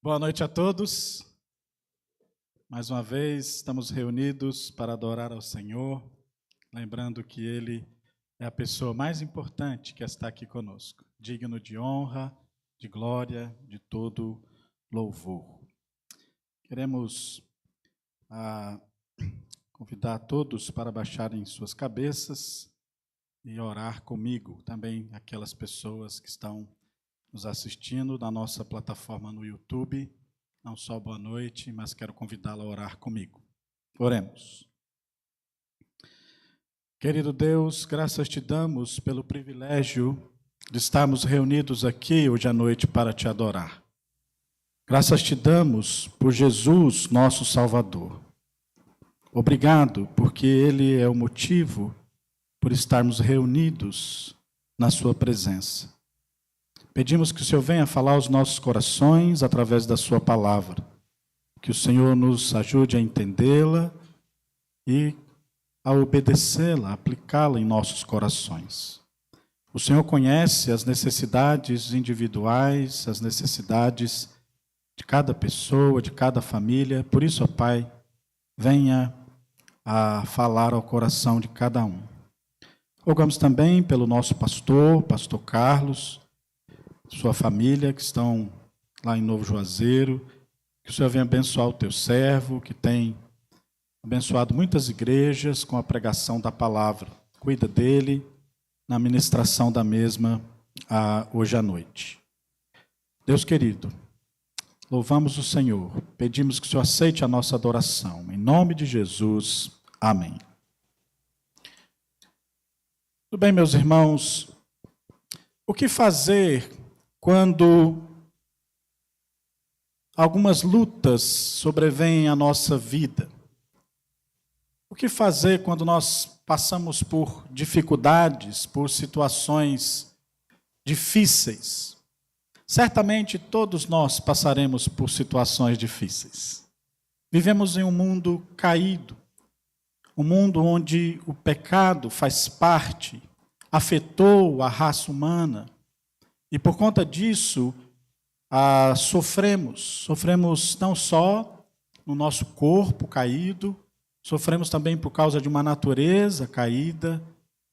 Boa noite a todos. Mais uma vez estamos reunidos para adorar ao Senhor, lembrando que Ele é a pessoa mais importante que está aqui conosco, digno de honra, de glória, de todo louvor. Queremos convidar todos para baixarem suas cabeças e orar comigo, também aquelas pessoas que estão nos assistindo na nossa plataforma no YouTube. Não só boa noite, mas quero convidá-la a orar comigo. Oremos. Querido Deus, graças te damos pelo privilégio de estarmos reunidos aqui hoje à noite para te adorar. Graças te damos por Jesus, nosso Salvador. Obrigado, porque Ele é o motivo por estarmos reunidos na sua presença. Pedimos que o Senhor venha falar aos nossos corações através da sua palavra. Que o Senhor nos ajude a entendê-la e a obedecê-la, a aplicá-la em nossos corações. O Senhor conhece as necessidades individuais, as necessidades de cada pessoa, de cada família. Por isso, ó Pai, venha a falar ao coração de cada um. Rogamos também pelo nosso pastor Carlos, sua família, que estão lá em Novo Juazeiro, que o Senhor venha abençoar o teu servo, que tem abençoado muitas igrejas com a pregação da palavra. Cuida dele na ministração da mesma hoje à noite. Deus querido, louvamos o Senhor, pedimos que o Senhor aceite a nossa adoração. Em nome de Jesus, amém. Tudo bem, meus irmãos? O que fazer quando algumas lutas sobrevêm à nossa vida? O que fazer quando nós passamos por dificuldades, por situações difíceis? Certamente todos nós passaremos por situações difíceis. Vivemos em um mundo caído, um mundo onde o pecado faz parte, afetou a raça humana. E por conta disso, sofremos não só no nosso corpo caído, sofremos também por causa de uma natureza caída,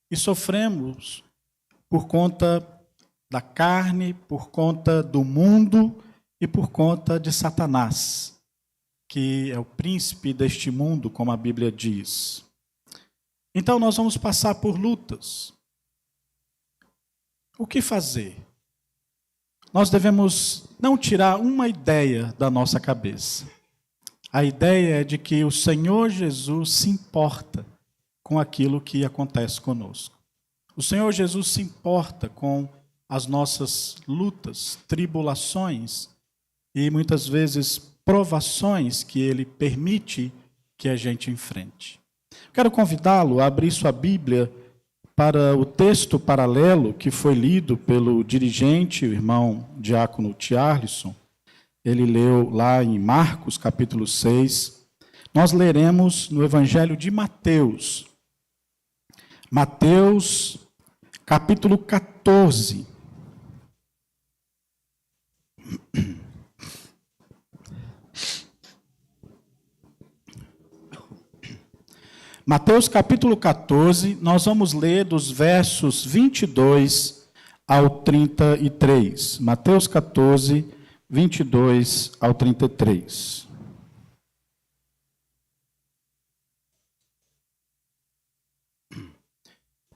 e sofremos por conta da carne, por conta do mundo e por conta de Satanás, que é o príncipe deste mundo, como a Bíblia diz. Então nós vamos passar por lutas. O que fazer? Nós devemos não tirar uma ideia da nossa cabeça. A ideia é de que o Senhor Jesus se importa com aquilo que acontece conosco. O Senhor Jesus se importa com as nossas lutas, tribulações e muitas vezes provações que Ele permite que a gente enfrente. Quero convidá-lo a abrir sua Bíblia para o texto paralelo que foi lido pelo dirigente, o irmão diácono Tiarlisson. Ele leu lá em Marcos, capítulo 6. Nós leremos no Evangelho de Mateus. Mateus, capítulo 14. Mateus capítulo 14, nós vamos ler dos versos 22 ao 33. Mateus 14, 22 ao 33.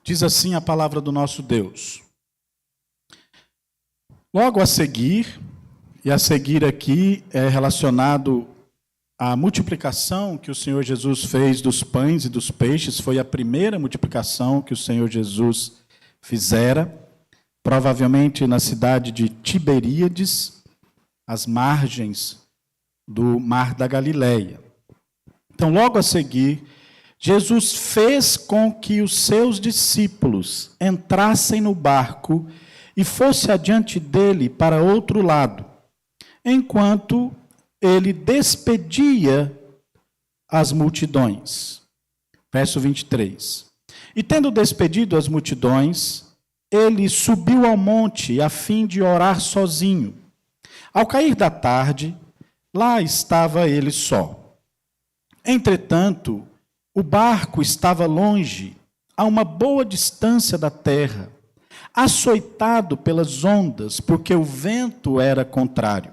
Diz assim a palavra do nosso Deus. Logo a seguir, e a seguir aqui é relacionado a multiplicação que o Senhor Jesus fez dos pães e dos peixes, foi a primeira multiplicação que o Senhor Jesus fizera, provavelmente na cidade de Tiberíades, às margens do Mar da Galileia. Então, logo a seguir, Jesus fez com que os seus discípulos entrassem no barco e fosse adiante dele para outro lado, enquanto ele despedia as multidões. Verso 23. E tendo despedido as multidões, ele subiu ao monte a fim de orar sozinho. Ao cair da tarde, Lá estava ele só. Entretanto, o barco estava longe, a uma boa distância da terra, açoitado pelas ondas, porque o vento era contrário.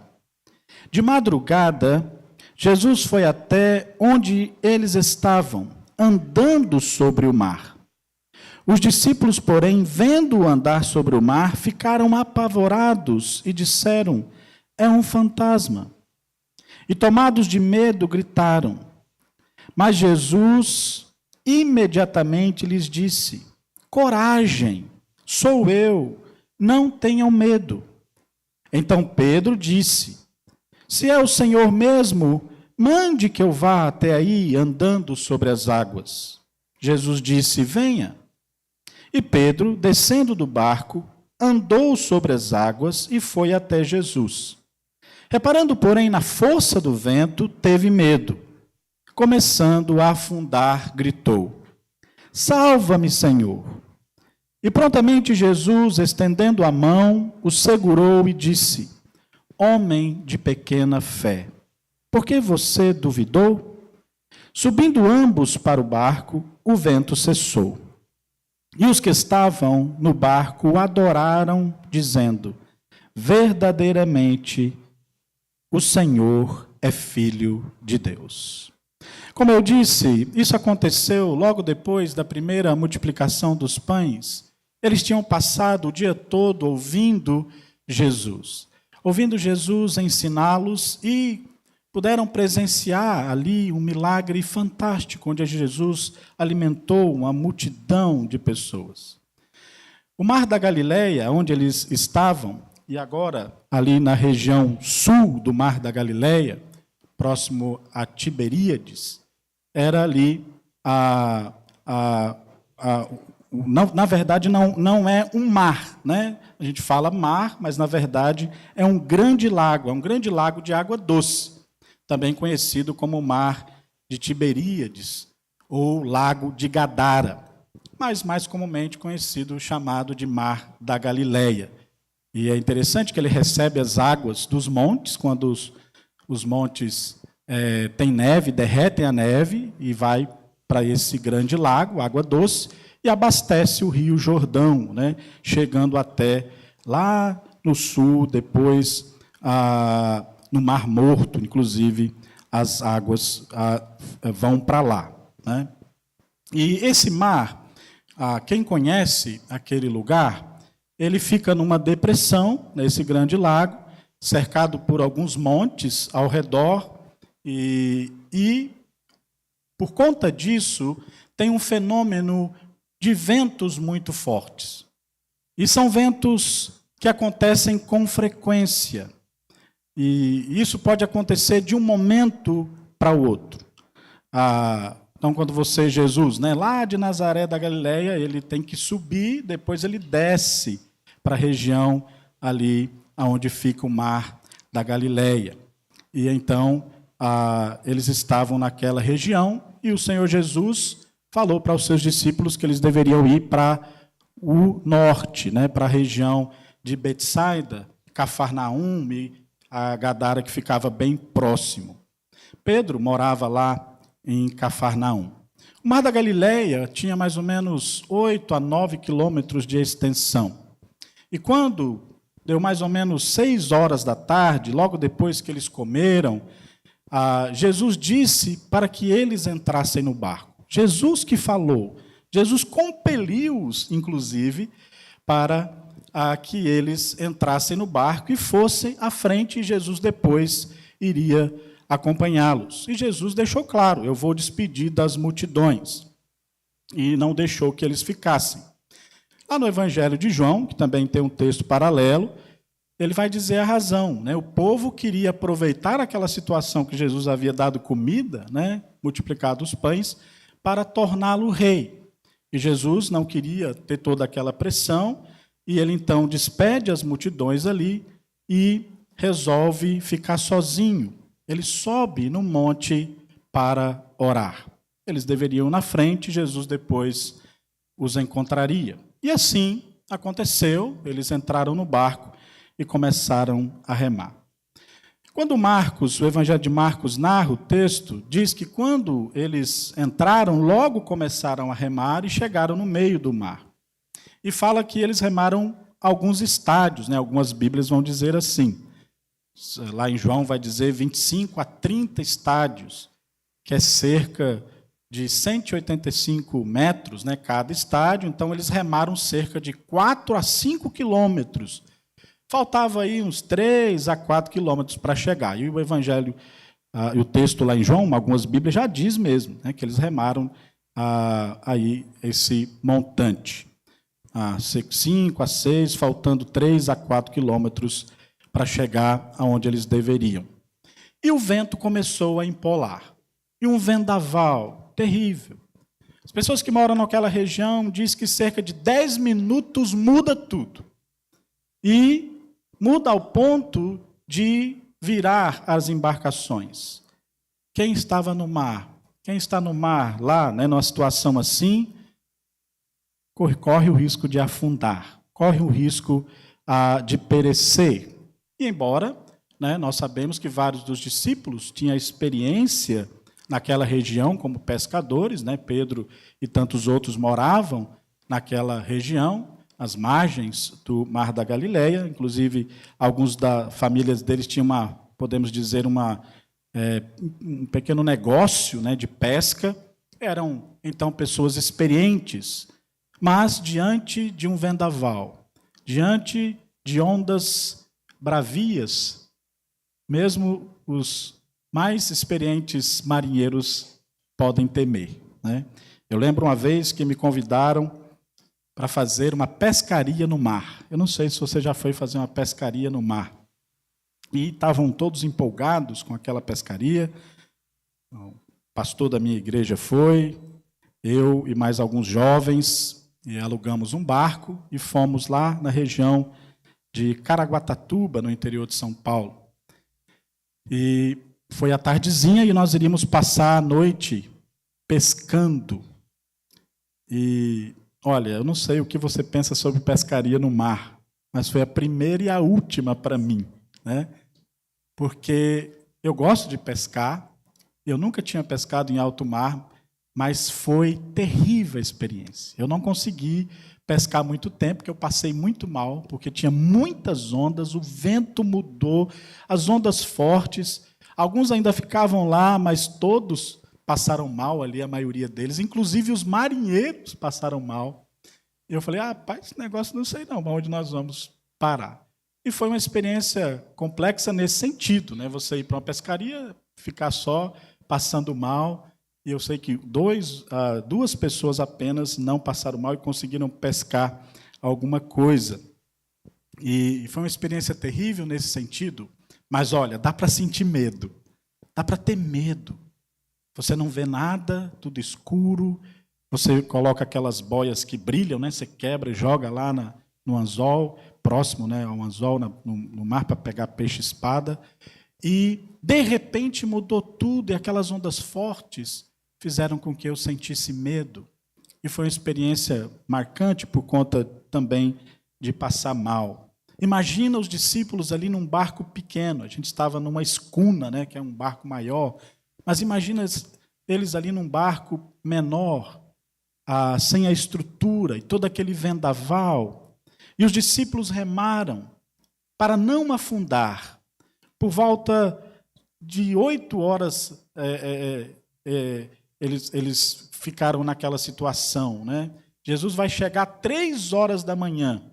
De madrugada, Jesus foi até onde eles estavam, andando sobre o mar. Os discípulos, porém, vendo-o andar sobre o mar, ficaram apavorados e disseram: é um fantasma. E tomados de medo, gritaram. Mas Jesus imediatamente lhes disse: coragem, sou eu, não tenham medo. Então Pedro disse: se é o Senhor mesmo, mande que eu vá até aí andando sobre as águas. Jesus disse: venha. E Pedro, descendo do barco, andou sobre as águas e foi até Jesus. Reparando, porém, na força do vento, teve medo. Começando a afundar, gritou: salva-me, Senhor. E prontamente Jesus, estendendo a mão, o segurou e disse: homem de pequena fé, por que você duvidou? Subindo ambos para o barco, o vento cessou. E os que estavam no barco o adoraram, dizendo: verdadeiramente, o Senhor é Filho de Deus. Como eu disse, isso aconteceu logo depois da primeira multiplicação dos pães. Eles tinham passado o dia todo ouvindo Jesus ensiná-los e puderam presenciar ali um milagre fantástico, onde Jesus alimentou uma multidão de pessoas. O Mar da Galileia, onde eles estavam, e agora ali na região sul do Mar da Galileia, próximo a Tiberíades, era ali na verdade não é um mar, né? A gente fala mar, mas na verdade é um grande lago de água doce, também conhecido como Mar de Tiberíades ou Lago de Gadara, mas mais comumente conhecido, chamado de Mar da Galileia. E é interessante que ele recebe as águas dos montes, quando os montes têm neve, derretem a neve e vai para esse grande lago, água doce, e abastece o Rio Jordão, né, chegando até lá no sul, depois no Mar Morto, inclusive as águas vão para lá, né? E esse mar, quem conhece aquele lugar, ele fica numa depressão, nesse grande lago, cercado por alguns montes ao redor, e por conta disso, tem um fenômeno de ventos muito fortes. E são ventos que acontecem com frequência. E isso pode acontecer de um momento para o outro. Então, quando Jesus, né, lá de Nazaré da Galileia, ele tem que subir, depois ele desce para a região ali onde fica o Mar da Galileia. E então, eles estavam naquela região e o Senhor Jesus falou para os seus discípulos que eles deveriam ir para o norte, né, para a região de Betsaida, Cafarnaum e a Gadara, que ficava bem próximo. Pedro morava lá em Cafarnaum. O Mar da Galileia tinha mais ou menos 8 a 9 quilômetros de extensão. E quando deu mais ou menos 6 horas da tarde, logo depois que eles comeram, Jesus disse para que eles entrassem no barco. Jesus que falou, Jesus compeliu-os, inclusive, para que eles entrassem no barco e fossem à frente, e Jesus depois iria acompanhá-los. E Jesus deixou claro: eu vou despedir das multidões. E não deixou que eles ficassem. Lá no Evangelho de João, que também tem um texto paralelo, ele vai dizer a razão, né? O povo queria aproveitar aquela situação que Jesus havia dado comida, né, multiplicado os pães, para torná-lo rei. E Jesus não queria ter toda aquela pressão, e ele então despede as multidões ali e resolve ficar sozinho. Ele sobe no monte para orar. Eles deveriam ir na frente, Jesus depois os encontraria. E assim aconteceu, eles entraram no barco e começaram a remar. Quando Marcos, o Evangelho de Marcos narra o texto, diz que quando eles entraram, logo começaram a remar e chegaram no meio do mar. E fala que eles remaram alguns estádios, né? Algumas Bíblias vão dizer assim. Lá em João vai dizer 25 a 30 estádios, que é cerca de 185 metros, né, cada estádio. Então, eles remaram cerca de 4 a 5 quilômetros. Faltava aí uns 3 a 4 quilômetros para chegar. E o Evangelho, o texto lá em João, algumas Bíblias já diz mesmo, né, que eles remaram aí esse montante. 5 a 6, faltando 3 a 4 quilômetros para chegar aonde eles deveriam. E o vento começou a empolar. E um vendaval terrível. As pessoas que moram naquela região dizem que cerca de 10 minutos muda tudo. E muda ao ponto de virar as embarcações. Quem estava no mar? Quem está no mar lá, né, numa situação assim, corre o risco de afundar, corre o risco de perecer. E embora, né, nós sabemos que vários dos discípulos tinham experiência naquela região como pescadores, né, Pedro e tantos outros moravam naquela região, às margens do Mar da Galileia, inclusive alguns da famílias deles tinham podemos dizer, um pequeno negócio, né, de pesca. Eram, então, pessoas experientes, mas diante de um vendaval, diante de ondas bravias, mesmo os mais experientes marinheiros podem temer, né? Eu lembro uma vez que me convidaram para fazer uma pescaria no mar. Eu não sei se você já foi fazer uma pescaria no mar. E estavam todos empolgados com aquela pescaria. O pastor da minha igreja foi, eu e mais alguns jovens, e alugamos um barco e fomos lá na região de Caraguatatuba, no interior de São Paulo. E foi à tardezinha e nós iríamos passar a noite pescando. E, olha, eu não sei o que você pensa sobre pescaria no mar, mas foi a primeira e a última para mim, né? Porque eu gosto de pescar, eu nunca tinha pescado em alto mar, mas foi terrível a experiência. Eu não consegui pescar muito tempo, porque eu passei muito mal, porque tinha muitas ondas, o vento mudou, as ondas fortes, alguns ainda ficavam lá, mas todos passaram mal ali, a maioria deles, inclusive os marinheiros passaram mal. E eu falei, rapaz, esse negócio não sei não, onde nós vamos parar. E foi uma experiência complexa nesse sentido, né? Você ir para uma pescaria, ficar só, passando mal, e eu sei que duas pessoas apenas não passaram mal e conseguiram pescar alguma coisa. E foi uma experiência terrível nesse sentido, mas olha, dá para sentir medo, dá para ter medo. Você não vê nada, tudo escuro, você coloca aquelas boias que brilham, né? Você quebra e joga lá no anzol, próximo, né, ao anzol, no mar, para pegar peixe-espada, e, de repente, mudou tudo, e aquelas ondas fortes fizeram com que eu sentisse medo, e foi uma experiência marcante por conta também de passar mal. Imagina os discípulos ali num barco pequeno, a gente estava numa escuna, né, que é um barco maior, mas imagina eles ali num barco menor, sem a estrutura, e todo aquele vendaval. E os discípulos remaram para não afundar. Por volta de 8 horas, eles ficaram naquela situação, né? Jesus vai chegar 3 horas da manhã,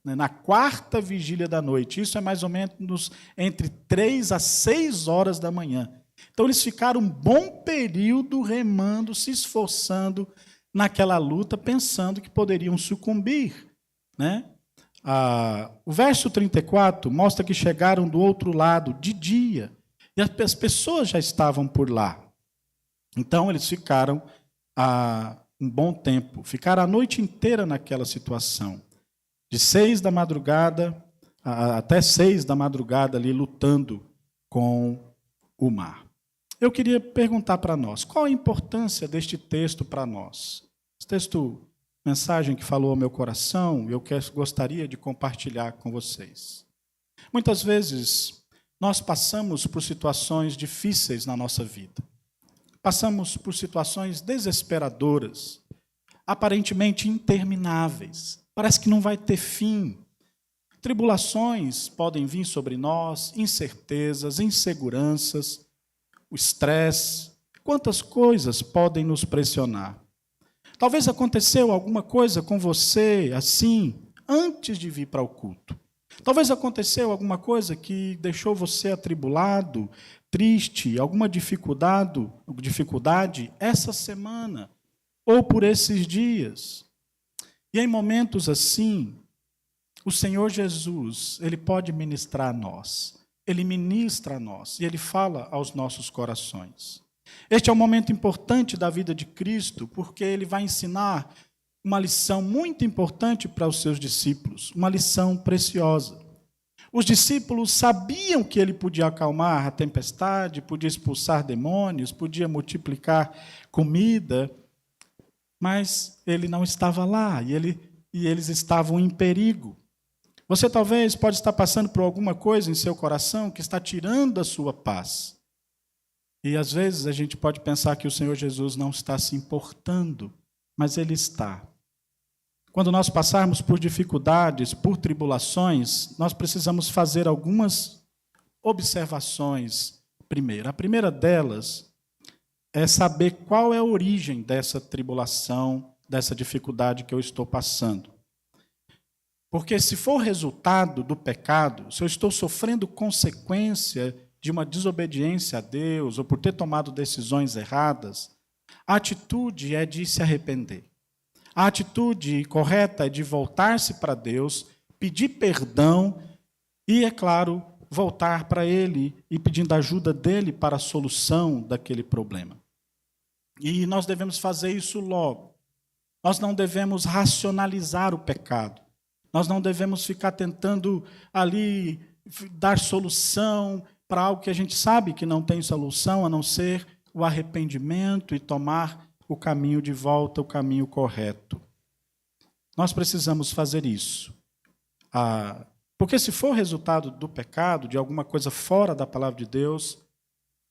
né, na 4ª vigília da noite. Isso é mais ou menos entre 3 a 6 horas da manhã. Então, eles ficaram um bom período remando, se esforçando naquela luta, pensando que poderiam sucumbir, né? O verso 34 mostra que chegaram do outro lado de dia, e as pessoas já estavam por lá. Então, eles ficaram um bom tempo, ficaram a noite inteira naquela situação, de 6 da madrugada até 6 da madrugada ali lutando com o mar. Eu queria perguntar para nós, qual a importância deste texto para nós? Esse texto, mensagem que falou ao meu coração, eu gostaria de compartilhar com vocês. Muitas vezes nós passamos por situações difíceis na nossa vida. Passamos por situações desesperadoras, aparentemente intermináveis. Parece que não vai ter fim. Tribulações podem vir sobre nós, incertezas, inseguranças, o estresse. Quantas coisas podem nos pressionar? Talvez aconteceu alguma coisa com você assim, antes de vir para o culto. Talvez aconteceu alguma coisa que deixou você atribulado, triste, alguma dificuldade essa semana ou por esses dias. E em momentos assim, o Senhor Jesus, Ele pode ministrar a nós. Ele ministra a nós e Ele fala aos nossos corações. Este é um momento importante da vida de Cristo, porque Ele vai ensinar uma lição muito importante para os seus discípulos, uma lição preciosa. Os discípulos sabiam que Ele podia acalmar a tempestade, podia expulsar demônios, podia multiplicar comida, mas Ele não estava lá e eles estavam em perigo. Você talvez pode estar passando por alguma coisa em seu coração que está tirando a sua paz. E às vezes a gente pode pensar que o Senhor Jesus não está se importando, mas Ele está. Quando nós passarmos por dificuldades, por tribulações, nós precisamos fazer algumas observações primeiro. A primeira delas é saber qual é a origem dessa tribulação, dessa dificuldade que eu estou passando. Porque se for resultado do pecado, se eu estou sofrendo consequência de uma desobediência a Deus, ou por ter tomado decisões erradas, a atitude é de se arrepender. A atitude correta é de voltar-se para Deus, pedir perdão e, é claro, voltar para Ele e pedindo ajuda dEle para a solução daquele problema. E nós devemos fazer isso logo. Nós não devemos racionalizar o pecado. Nós não devemos ficar tentando ali dar solução para algo que a gente sabe que não tem solução, a não ser o arrependimento e tomar o caminho de volta, o caminho correto. Nós precisamos fazer isso. Porque se for resultado do pecado, de alguma coisa fora da palavra de Deus,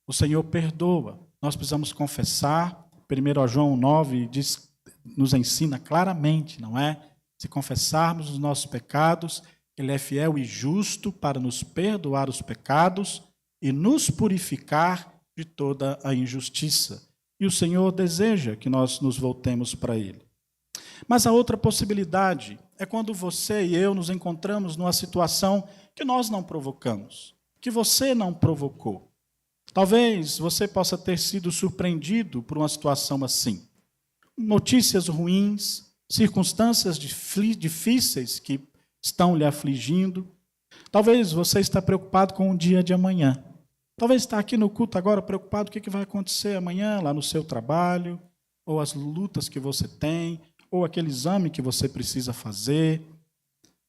o Senhor perdoa. Nós precisamos confessar. 1 João 9 nos ensina claramente, não é? Se confessarmos os nossos pecados, Ele é fiel e justo para nos perdoar os pecados e nos purificar de toda a injustiça. E o Senhor deseja que nós nos voltemos para Ele. Mas a outra possibilidade é quando você e eu nos encontramos numa situação que nós não provocamos, que você não provocou. Talvez você possa ter sido surpreendido por uma situação assim. Notícias ruins, circunstâncias difíceis que estão lhe afligindo. Talvez você está preocupado com o dia de amanhã. Talvez está aqui no culto agora preocupado com o que vai acontecer amanhã lá no seu trabalho, ou as lutas que você tem, ou aquele exame que você precisa fazer.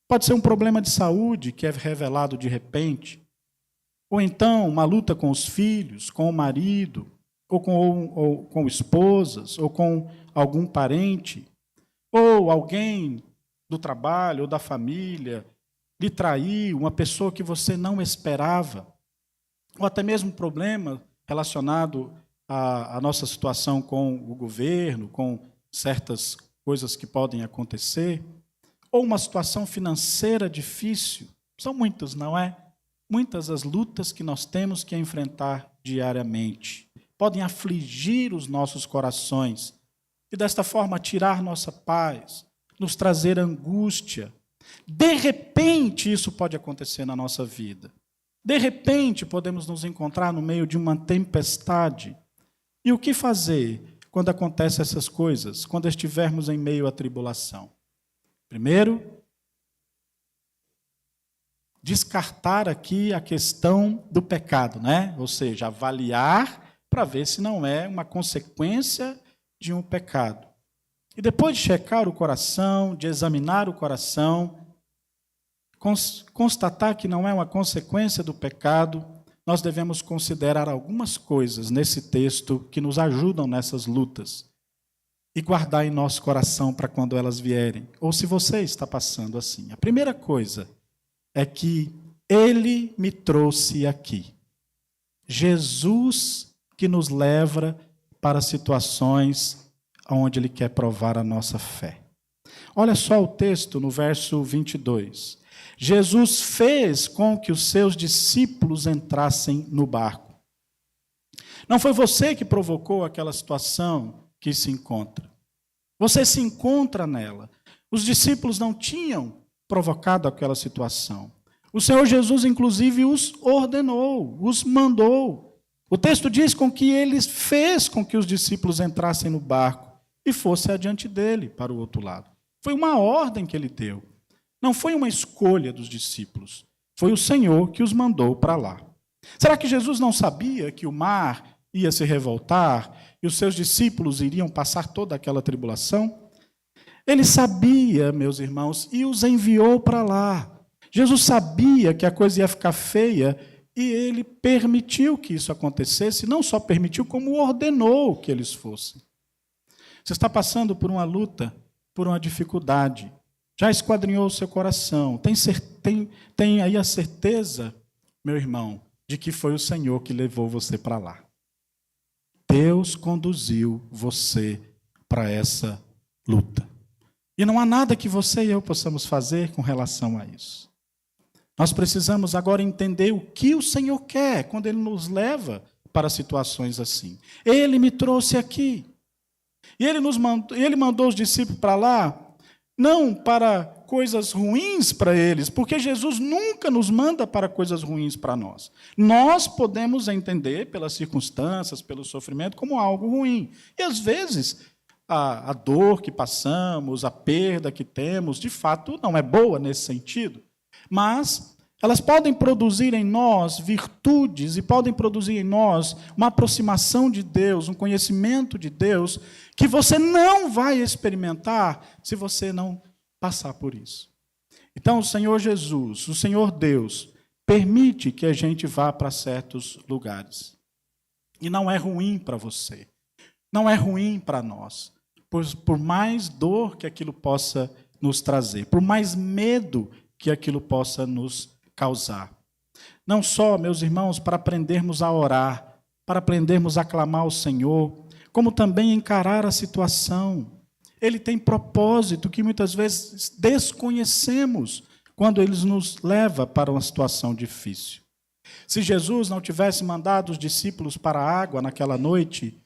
Pode ser um problema de saúde que é revelado de repente, ou então uma luta com os filhos, com o marido, ou com esposas, ou com algum parente, ou alguém do trabalho ou da família lhe traiu, uma pessoa que você não esperava, ou até mesmo um problema relacionado à nossa situação com o governo, com certas coisas que podem acontecer, ou uma situação financeira difícil. São muitas, não é? Muitas as lutas que nós temos que enfrentar diariamente. Podem afligir os nossos corações e, desta forma, tirar nossa paz, nos trazer angústia. De repente, isso pode acontecer na nossa vida. De repente, podemos nos encontrar no meio de uma tempestade. E o que fazer quando acontecem essas coisas, quando estivermos em meio à tribulação? Primeiro, descartar aqui a questão do pecado, né? Ou seja, avaliar para ver se não é uma consequência de um pecado. E depois de checar o coração, de examinar o coração, constatar que não é uma consequência do pecado, nós devemos considerar algumas coisas nesse texto que nos ajudam nessas lutas e guardar em nosso coração para quando elas vierem, ou se você está passando assim. A primeira coisa é que Ele me trouxe aqui. Jesus que nos leva para situações onde Ele quer provar a nossa fé. Olha só o texto no verso 22. Jesus fez com que os seus discípulos entrassem no barco. Não foi você que provocou aquela situação que se encontra. Você se encontra nela. Os discípulos não tinham provocado aquela situação. O Senhor Jesus, inclusive, os ordenou, os mandou. O texto diz com que ele fez com que os discípulos entrassem no barco e fossem adiante dele para o outro lado. Foi uma ordem que ele deu. Não foi uma escolha dos discípulos. Foi o Senhor que os mandou para lá. Será que Jesus não sabia que o mar ia se revoltar e os seus discípulos iriam passar toda aquela tribulação? Ele sabia, meus irmãos, e os enviou para lá. Jesus sabia que a coisa ia ficar feia e ele permitiu que isso acontecesse. Não só permitiu, como ordenou que eles fossem. Você está passando por uma luta, por uma dificuldade. Já esquadrinhou o seu coração. Tem aí a certeza, meu irmão, de que foi o Senhor que levou você para lá. Deus conduziu você para essa luta. E não há nada que você e eu possamos fazer com relação a isso. Nós precisamos agora entender o que o Senhor quer quando Ele nos leva para situações assim. Ele me trouxe aqui. E Ele mandou os discípulos para lá, não para coisas ruins para eles, porque Jesus nunca nos manda para coisas ruins para nós. Nós podemos entender pelas circunstâncias, pelo sofrimento, como algo ruim. E às vezes a dor que passamos, a perda que temos, de fato não é boa nesse sentido. Mas elas podem produzir em nós virtudes e podem produzir em nós uma aproximação de Deus, um conhecimento de Deus, que você não vai experimentar se você não passar por isso. Então, o Senhor Jesus, o Senhor Deus, permite que a gente vá para certos lugares. E não é ruim para você, não é ruim para nós, por mais dor que aquilo possa nos trazer, por mais medo que aquilo possa nos causar. Não só, meus irmãos, para aprendermos a orar, para aprendermos a clamar ao Senhor, como também encarar a situação. Ele tem propósito que muitas vezes desconhecemos quando Ele nos leva para uma situação difícil. Se Jesus não tivesse mandado os discípulos para a água naquela noite,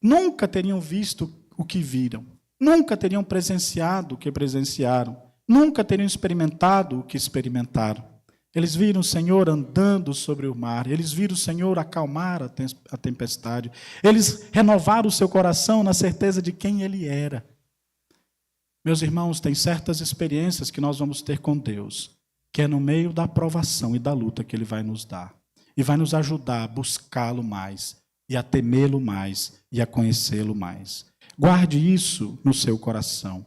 nunca teriam visto o que viram, nunca teriam presenciado o que presenciaram, nunca teriam experimentado o que experimentaram. Eles viram o Senhor andando sobre o mar, eles viram o Senhor acalmar a tempestade, eles renovaram o seu coração na certeza de quem Ele era. Meus irmãos, tem certas experiências que nós vamos ter com Deus, que é no meio da provação e da luta que Ele vai nos dar, e vai nos ajudar a buscá-lo mais, e a temê-lo mais, e a conhecê-lo mais. Guarde isso no seu coração.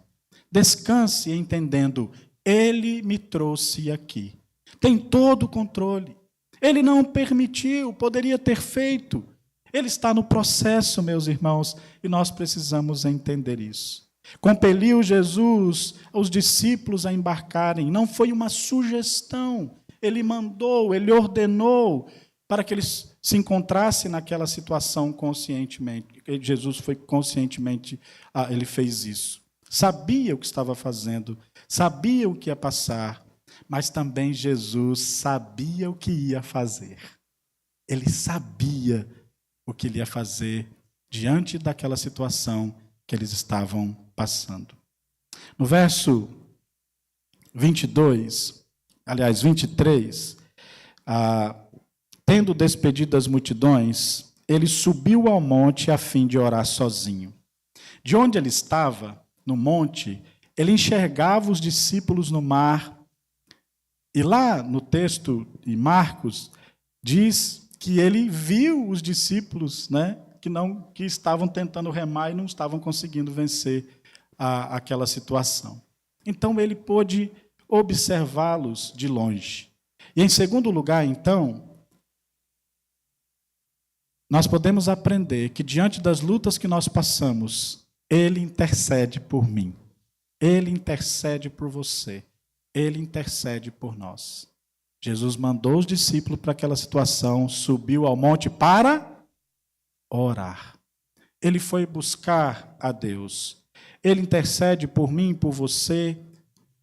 Descanse entendendo, Ele me trouxe aqui. Tem todo o controle. Ele não permitiu, poderia ter feito. Ele está no processo, meus irmãos, e nós precisamos entender isso. Compeliu Jesus os discípulos a embarcarem. Não foi uma sugestão. Ele mandou, Ele ordenou para que eles se encontrassem naquela situação conscientemente. Jesus foi conscientemente, Ele fez isso. Sabia o que estava fazendo, sabia o que ia passar, mas também Jesus sabia o que ia fazer. Ele sabia o que ele ia fazer diante daquela situação que eles estavam passando. No verso 23, tendo despedido as multidões, ele subiu ao monte a fim de orar sozinho. De onde ele estava, no monte, ele enxergava os discípulos no mar. E lá no texto de Marcos, diz que ele viu os discípulos, que estavam tentando remar e não estavam conseguindo vencer aquela situação. Então ele pôde observá-los de longe. E em segundo lugar, então, nós podemos aprender que diante das lutas que nós passamos, Ele intercede por mim. Ele intercede por você. Ele intercede por nós. Jesus mandou os discípulos para aquela situação, subiu ao monte para orar. Ele foi buscar a Deus. Ele intercede por mim e por você.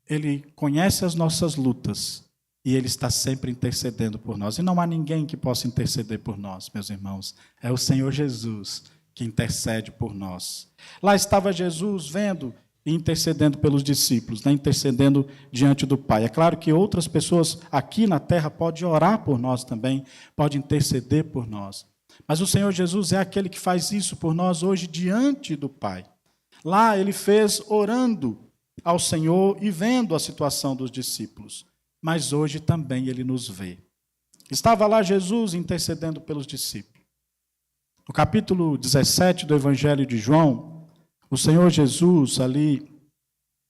Ele conhece as nossas lutas e Ele está sempre intercedendo por nós. E não há ninguém que possa interceder por nós, meus irmãos. É o Senhor Jesus que intercede por nós. Lá estava Jesus vendo e intercedendo pelos discípulos, né? Intercedendo diante do Pai. É claro que outras pessoas aqui na terra podem orar por nós também, podem interceder por nós. Mas o Senhor Jesus é aquele que faz isso por nós hoje diante do Pai. Lá Ele fez orando ao Senhor e vendo a situação dos discípulos. Mas hoje também Ele nos vê. Estava lá Jesus intercedendo pelos discípulos. No capítulo 17 do Evangelho de João, o Senhor Jesus ali,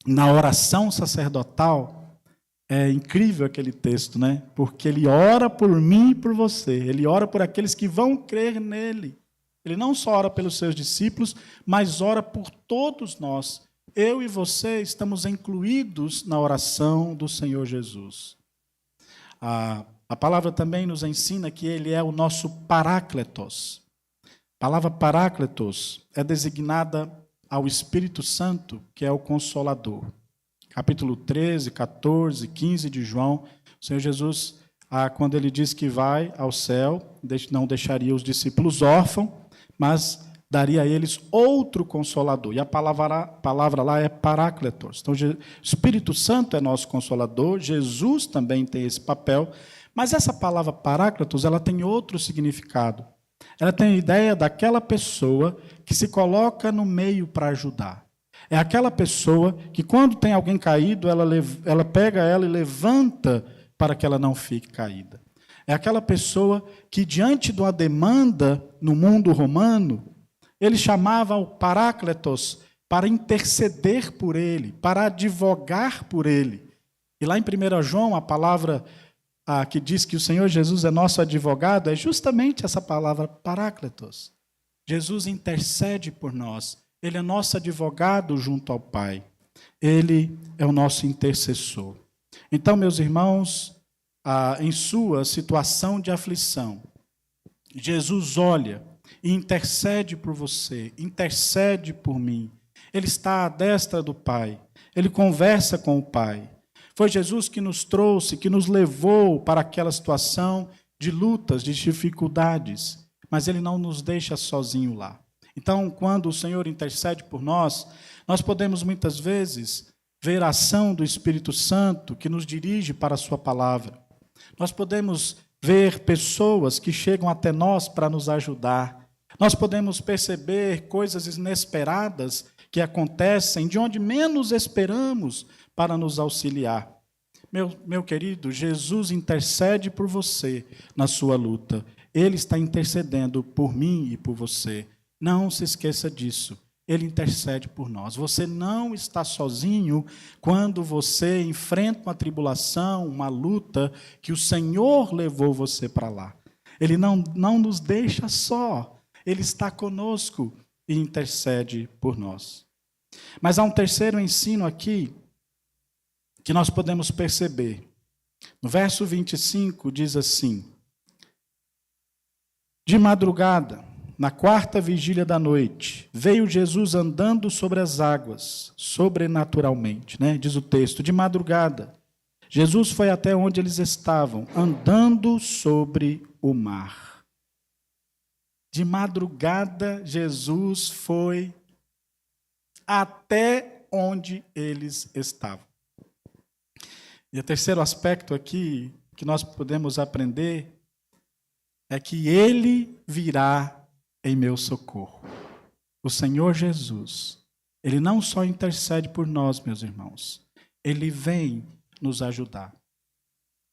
na oração sacerdotal, é incrível aquele texto, né? Porque Ele ora por mim e por você. Ele ora por aqueles que vão crer nele. Ele não só ora pelos seus discípulos, mas ora por todos nós. Eu e você estamos incluídos na oração do Senhor Jesus. A palavra também nos ensina que Ele é o nosso Parácletos. A palavra Parácletos é designada ao Espírito Santo, que é o Consolador. Capítulo 13, 14, 15 de João, o Senhor Jesus, quando Ele diz que vai ao céu, não deixaria os discípulos órfãos, mas daria a eles outro Consolador. E a palavra lá é Parácletos. Então, o Espírito Santo é nosso Consolador, Jesus também tem esse papel, mas essa palavra Parácletos, ela tem outro significado. Ela tem a ideia daquela pessoa que se coloca no meio para ajudar. É aquela pessoa que, quando tem alguém caído, ela pega ela e levanta para que ela não fique caída. É aquela pessoa que, diante de uma demanda no mundo romano, ele chamava o Parácletos para interceder por ele, para advogar por ele. E lá em 1 João, a palavra que diz que o Senhor Jesus é nosso advogado, é justamente essa palavra Parácletos. Jesus intercede por nós. Ele é nosso advogado junto ao Pai. Ele é o nosso intercessor. Então, meus irmãos, em sua situação de aflição, Jesus olha e intercede por você, intercede por mim. Ele está à destra do Pai. Ele conversa com o Pai. Foi Jesus que nos trouxe, que nos levou para aquela situação de lutas, de dificuldades. Mas Ele não nos deixa sozinho lá. Então, quando o Senhor intercede por nós, nós podemos muitas vezes ver a ação do Espírito Santo que nos dirige para a sua palavra. Nós podemos ver pessoas que chegam até nós para nos ajudar. Nós podemos perceber coisas inesperadas que acontecem de onde menos esperamos para nos auxiliar. Meu querido, Jesus intercede por você na sua luta. Ele está intercedendo por mim e por você. Não se esqueça disso. Ele intercede por nós. Você não está sozinho quando você enfrenta uma tribulação, uma luta, que o Senhor levou você para lá. Ele não nos deixa só. Ele está conosco e intercede por nós. Mas há um terceiro ensino aqui que nós podemos perceber. No verso 25 diz assim: de madrugada, na 4ª vigília da noite, veio Jesus andando sobre as águas, sobrenaturalmente, né? Diz o texto, de madrugada, Jesus foi até onde eles estavam, andando sobre o mar. De madrugada, Jesus foi até onde eles estavam. E o terceiro aspecto aqui que nós podemos aprender é que Ele virá em meu socorro. O Senhor Jesus, Ele não só intercede por nós, meus irmãos, Ele vem nos ajudar.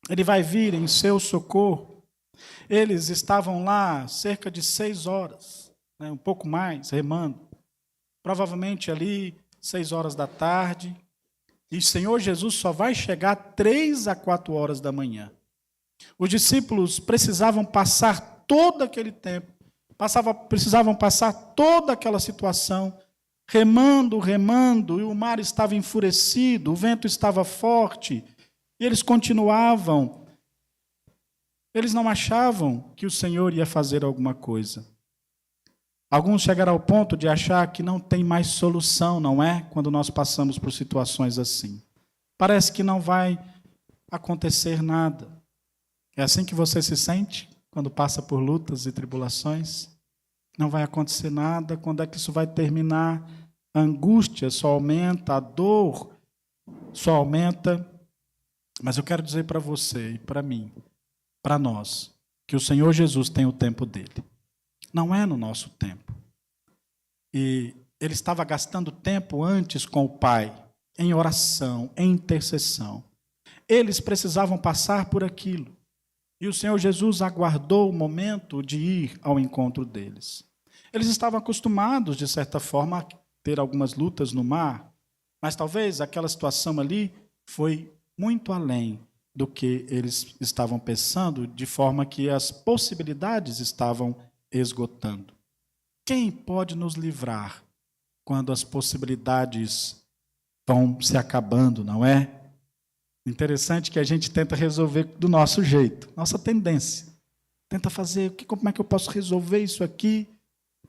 Ele vai vir em seu socorro. Eles estavam lá cerca de 6 horas, né, um pouco mais, remando. Provavelmente ali, 6 horas da tarde. E o Senhor Jesus só vai chegar 3 a 4 horas da manhã. Os discípulos precisavam passar todo aquele tempo, precisavam passar toda aquela situação, remando, e o mar estava enfurecido, o vento estava forte, e eles continuavam Eles não achavam que o Senhor ia fazer alguma coisa. Alguns chegaram ao ponto de achar que não tem mais solução, não é? Quando nós passamos por situações assim. Parece que não vai acontecer nada. É assim que você se sente quando passa por lutas e tribulações? Não vai acontecer nada. Quando é que isso vai terminar? A angústia só aumenta, a dor só aumenta. Mas eu quero dizer para você e para mim, para nós, que o Senhor Jesus tem o tempo dele. Não é no nosso tempo. E ele estava gastando tempo antes com o Pai, em oração, em intercessão. Eles precisavam passar por aquilo. E o Senhor Jesus aguardou o momento de ir ao encontro deles. Eles estavam acostumados, de certa forma, a ter algumas lutas no mar, mas talvez aquela situação ali foi muito além do que eles estavam pensando, de forma que as possibilidades estavam esgotando. Quem pode nos livrar quando as possibilidades vão se acabando, não é? Interessante que a gente tenta resolver do nosso jeito, nossa tendência. Tenta fazer, como é que eu posso resolver isso aqui?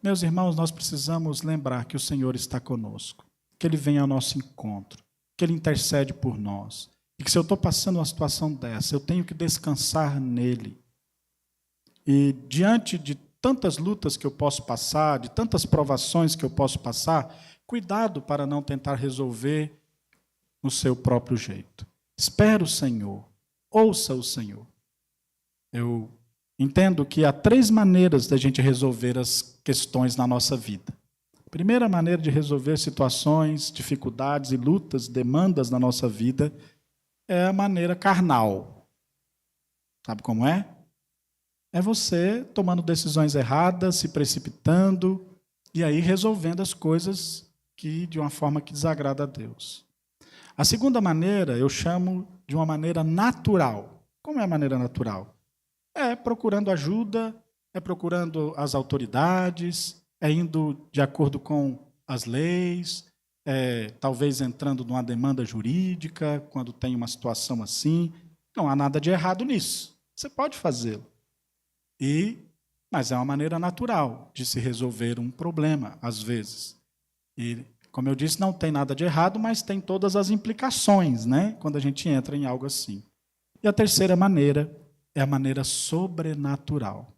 Meus irmãos, nós precisamos lembrar que o Senhor está conosco, que Ele vem ao nosso encontro, que Ele intercede por nós. E que se eu estou passando uma situação dessa, eu tenho que descansar nele. E diante de tantas lutas que eu posso passar, de tantas provações que eu posso passar, cuidado para não tentar resolver no seu próprio jeito. Espera o Senhor, ouça o Senhor. Eu entendo que há 3 maneiras da gente resolver as questões na nossa vida. A primeira maneira de resolver situações, dificuldades e lutas, demandas na nossa vida, é a maneira carnal. Sabe como é? É você tomando decisões erradas, se precipitando, e aí resolvendo as coisas de uma forma que desagrada a Deus. A segunda maneira eu chamo de uma maneira natural. Como é a maneira natural? É procurando ajuda, é procurando as autoridades, é indo de acordo com as leis, talvez entrando numa demanda jurídica, quando tem uma situação assim. Não há nada de errado nisso. Você pode fazê-lo. Mas é uma maneira natural de se resolver um problema, às vezes. E, como eu disse, não tem nada de errado, mas tem todas as implicações, né, quando a gente entra em algo assim. E a terceira maneira é a maneira sobrenatural.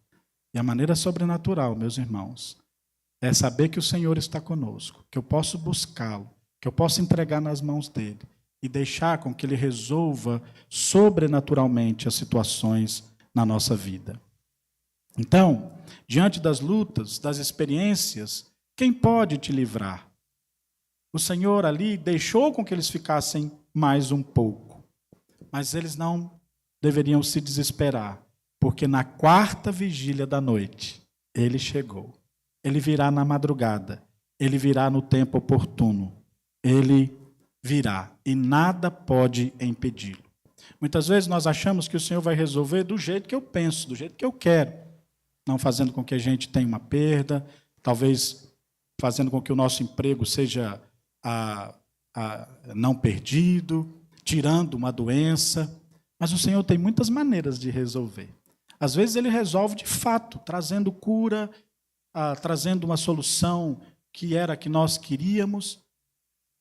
E a maneira sobrenatural, meus irmãos, é saber que o Senhor está conosco, que eu posso buscá-lo, que eu posso entregar nas mãos dele e deixar com que ele resolva sobrenaturalmente as situações na nossa vida. Então, diante das lutas, das experiências, quem pode te livrar? O Senhor ali deixou com que eles ficassem mais um pouco, mas eles não deveriam se desesperar, porque na 4ª vigília da noite, ele chegou. Ele virá na madrugada, ele virá no tempo oportuno, ele virá e nada pode impedi-lo. Muitas vezes nós achamos que o Senhor vai resolver do jeito que eu penso, do jeito que eu quero, não fazendo com que a gente tenha uma perda, talvez fazendo com que o nosso emprego seja não perdido, tirando uma doença. Mas o Senhor tem muitas maneiras de resolver. Às vezes ele resolve de fato, trazendo cura, trazendo uma solução que era a que nós queríamos,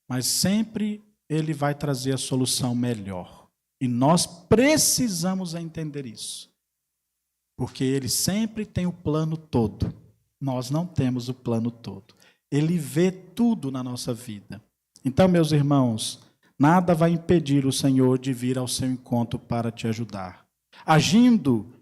mas sempre ele vai trazer a solução melhor. E nós precisamos entender isso. Porque ele sempre tem o plano todo. Nós não temos o plano todo. Ele vê tudo na nossa vida. Então, meus irmãos, nada vai impedir o Senhor de vir ao seu encontro para te ajudar. Agindo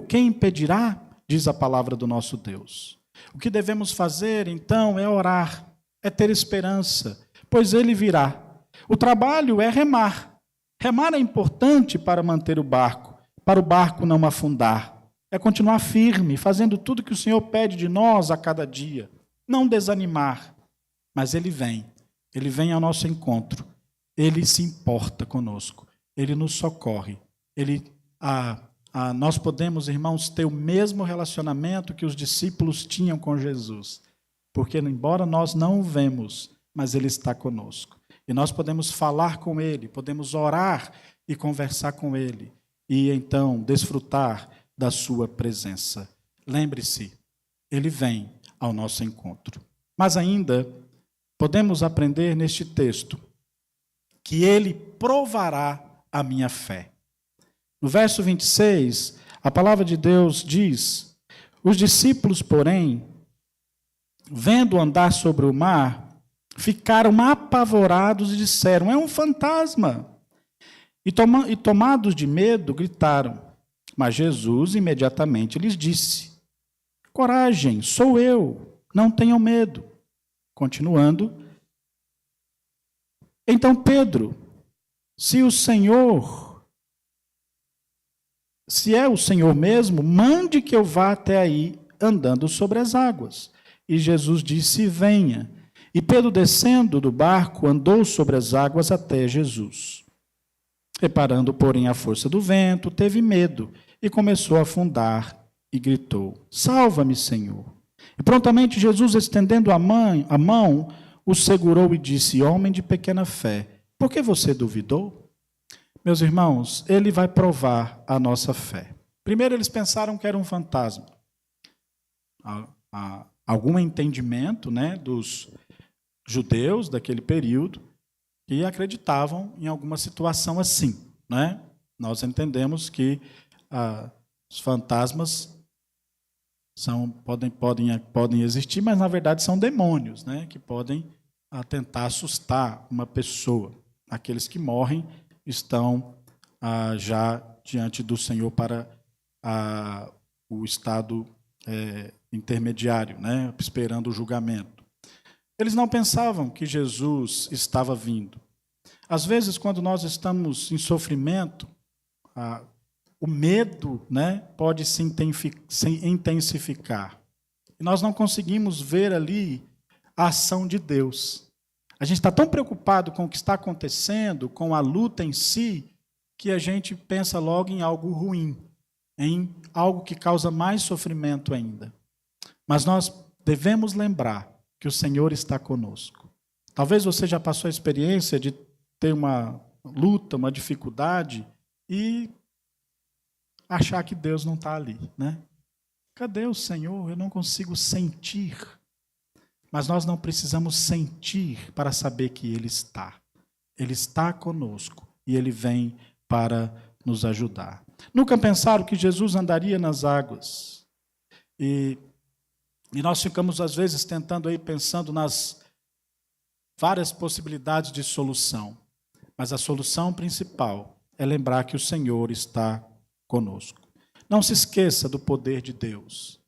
quem impedirá? Diz a palavra do nosso Deus. O que devemos fazer, então, é orar, é ter esperança, pois ele virá. O trabalho é remar. Remar é importante para manter o barco, para o barco não afundar. É continuar firme, fazendo tudo que o Senhor pede de nós a cada dia. Não desanimar. Mas ele vem ao nosso encontro. Ele se importa conosco. Ele nos socorre. Nós podemos, irmãos, ter o mesmo relacionamento que os discípulos tinham com Jesus. Porque, embora nós não o vemos, mas ele está conosco. E nós podemos falar com ele, podemos orar e conversar com ele. e então desfrutar da sua presença. Lembre-se, ele vem ao nosso encontro. Mas ainda podemos aprender neste texto que ele provará a minha fé. No verso 26, a palavra de Deus diz: os discípulos, porém, vendo andar sobre o mar, ficaram apavorados e disseram: é um fantasma. E tomados de medo, gritaram. Mas Jesus imediatamente lhes disse: coragem, sou eu, não tenham medo. Continuando, então Pedro, se é o Senhor mesmo, mande que eu vá até aí andando sobre as águas. E Jesus disse: venha. E Pedro, descendo do barco, andou sobre as águas até Jesus. Reparando, porém, a força do vento, teve medo e começou a afundar e gritou: salva-me, Senhor. E prontamente Jesus, estendendo a mão, o segurou e disse: homem de pequena fé, por que você duvidou? Meus irmãos, ele vai provar a nossa fé. Primeiro, eles pensaram que era um fantasma. Algum entendimento, dos judeus daquele período que acreditavam em alguma situação assim. Nós entendemos que os fantasmas podem existir, mas na verdade são demônios, que podem tentar assustar uma pessoa. Aqueles que morrem estão já diante do Senhor para o estado intermediário, esperando o julgamento. Eles não pensavam que Jesus estava vindo. Às vezes, quando nós estamos em sofrimento, o medo pode se intensificar. E nós não conseguimos ver ali a ação de Deus. A gente está tão preocupado com o que está acontecendo, com a luta em si, que a gente pensa logo em algo ruim, em algo que causa mais sofrimento ainda. Mas nós devemos lembrar que o Senhor está conosco. Talvez você já passou a experiência de ter uma luta, uma dificuldade e achar que Deus não está ali, Cadê o Senhor? Eu não consigo sentir. Mas nós não precisamos sentir para saber que Ele está. Ele está conosco e Ele vem para nos ajudar. Nunca pensaram que Jesus andaria nas águas. E nós ficamos, às vezes, pensando nas várias possibilidades de solução. Mas a solução principal é lembrar que o Senhor está conosco. Não se esqueça do poder de Deus.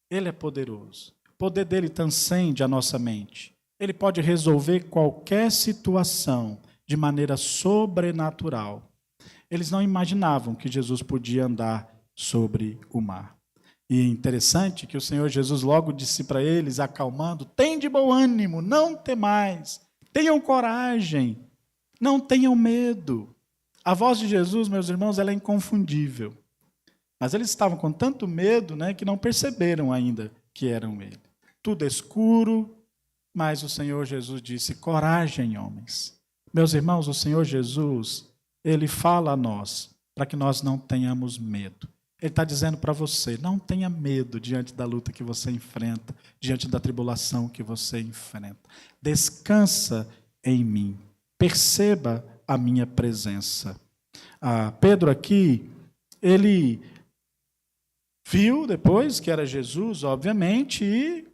Ele é poderoso. O poder dele transcende a nossa mente. Ele pode resolver qualquer situação de maneira sobrenatural. Eles não imaginavam que Jesus podia andar sobre o mar. E é interessante que o Senhor Jesus logo disse para eles, acalmando: tende bom ânimo, não temais, tenham coragem, não tenham medo. A voz de Jesus, meus irmãos, ela é inconfundível. Mas eles estavam com tanto medo, que não perceberam ainda que eram ele. Tudo escuro, mas o Senhor Jesus disse: coragem, homens. Meus irmãos, o Senhor Jesus, ele fala a nós para que nós não tenhamos medo. Ele está dizendo para você: não tenha medo diante da luta que você enfrenta, diante da tribulação que você enfrenta. Descansa em mim. Perceba a minha presença. Pedro aqui, ele viu depois que era Jesus, obviamente, e,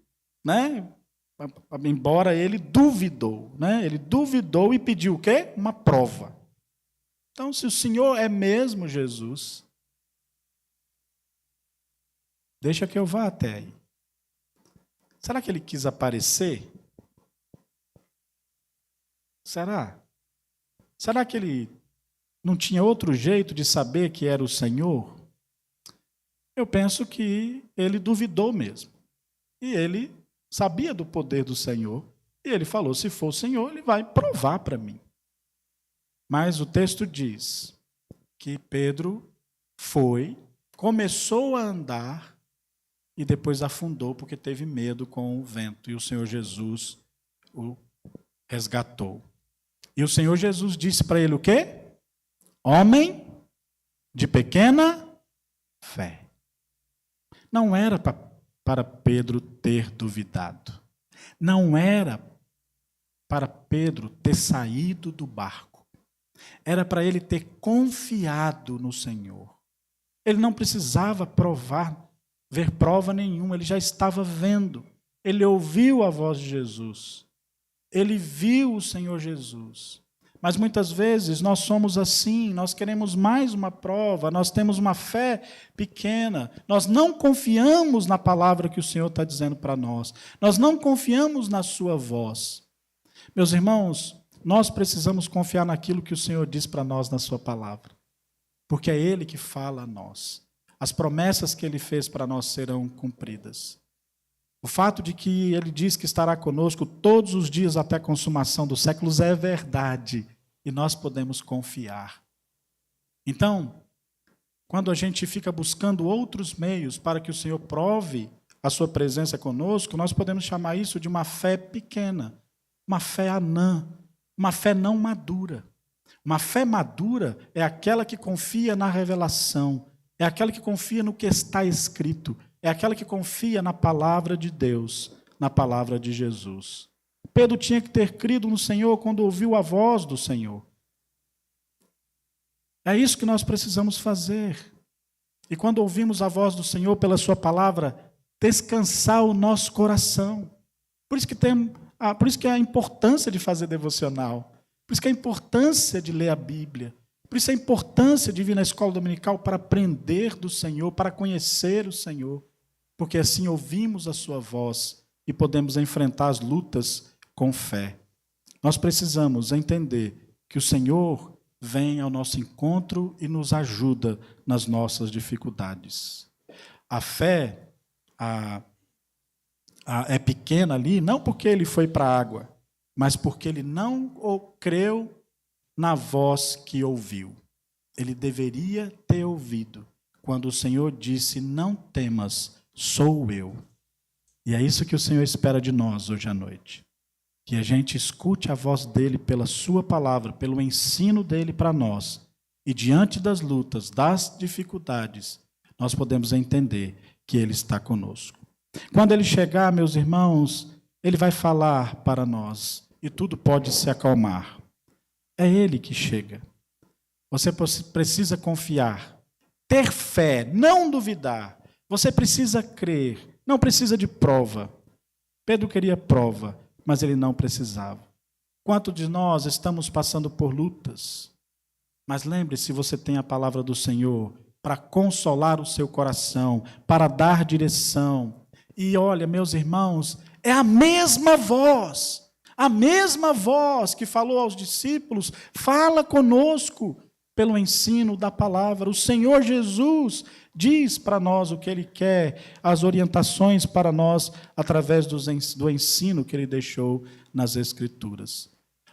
embora ele duvidou, ele duvidou e pediu o quê? Uma prova. Então, se o Senhor é mesmo Jesus, deixa que eu vá até aí. Será que ele quis aparecer? Será? Será que ele não tinha outro jeito de saber que era o Senhor? Eu penso que ele duvidou mesmo. E ele sabia do poder do Senhor. E ele falou: se for o Senhor, ele vai provar para mim. Mas o texto diz que Pedro começou a andar e depois afundou porque teve medo com o vento. E o Senhor Jesus o resgatou. E o Senhor Jesus disse para ele o quê? Homem de pequena fé. Não era para Pedro ter duvidado. Não era para Pedro ter saído do barco. Era para ele ter confiado no Senhor. Ele não precisava ver prova nenhuma, ele já estava vendo. Ele ouviu a voz de Jesus. Ele viu o Senhor Jesus. Mas muitas vezes nós somos assim, nós queremos mais uma prova, nós temos uma fé pequena, nós não confiamos na palavra que o Senhor está dizendo para nós, nós não confiamos na sua voz. Meus irmãos, nós precisamos confiar naquilo que o Senhor diz para nós na sua palavra, porque é Ele que fala a nós. As promessas que Ele fez para nós serão cumpridas. O fato de que Ele diz que estará conosco todos os dias até a consumação dos séculos é verdade, e nós podemos confiar. Então, quando a gente fica buscando outros meios para que o Senhor prove a sua presença conosco, nós podemos chamar isso de uma fé pequena, uma fé anã, uma fé não madura. Uma fé madura é aquela que confia na revelação, é aquela que confia no que está escrito, é aquela que confia na palavra de Deus, na palavra de Jesus. Pedro tinha que ter crido no Senhor quando ouviu a voz do Senhor. É isso que nós precisamos fazer. E quando ouvimos a voz do Senhor pela sua palavra, descansar o nosso coração. Por isso que é a importância de fazer devocional. Por isso que é a importância de ler a Bíblia. Por isso a importância de vir na escola dominical para aprender do Senhor, para conhecer o Senhor. Porque assim ouvimos a sua voz e podemos enfrentar as lutas com fé. Nós precisamos entender que o Senhor vem ao nosso encontro e nos ajuda nas nossas dificuldades. A fé é pequena ali, não porque ele foi para a água, mas porque ele não creu na voz que ouviu. Ele deveria ter ouvido quando o Senhor disse: não temas, sou eu. E é isso que o Senhor espera de nós hoje à noite. Que a gente escute a voz dele pela sua palavra, pelo ensino dele para nós. E diante das lutas, das dificuldades, nós podemos entender que ele está conosco. Quando ele chegar, meus irmãos, ele vai falar para nós e tudo pode se acalmar. É ele que chega. Você precisa confiar, ter fé, não duvidar. Você precisa crer, não precisa de prova. Pedro queria prova, mas ele não precisava. Quantos de nós estamos passando por lutas? Mas lembre-se, você tem a palavra do Senhor para consolar o seu coração, para dar direção. E olha, meus irmãos, é a mesma voz que falou aos discípulos, fala conosco pelo ensino da palavra. O Senhor Jesus diz para nós o que Ele quer, as orientações para nós, através do ensino que Ele deixou nas Escrituras.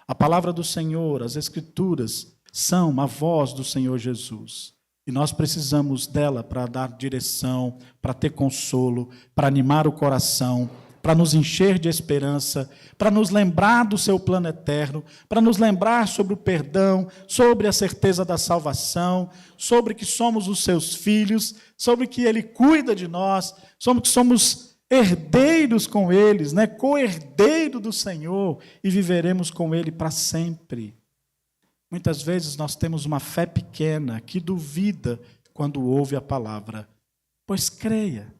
A palavra do Senhor, as Escrituras, são a voz do Senhor Jesus. E nós precisamos dela para dar direção, para ter consolo, para animar o coração, para nos encher de esperança, para nos lembrar do seu plano eterno, para nos lembrar sobre o perdão, sobre a certeza da salvação, sobre que somos os seus filhos, sobre que Ele cuida de nós, sobre que somos herdeiros com eles, co-herdeiro do Senhor, e viveremos com Ele para sempre. Muitas vezes nós temos uma fé pequena que duvida quando ouve a palavra, pois creia,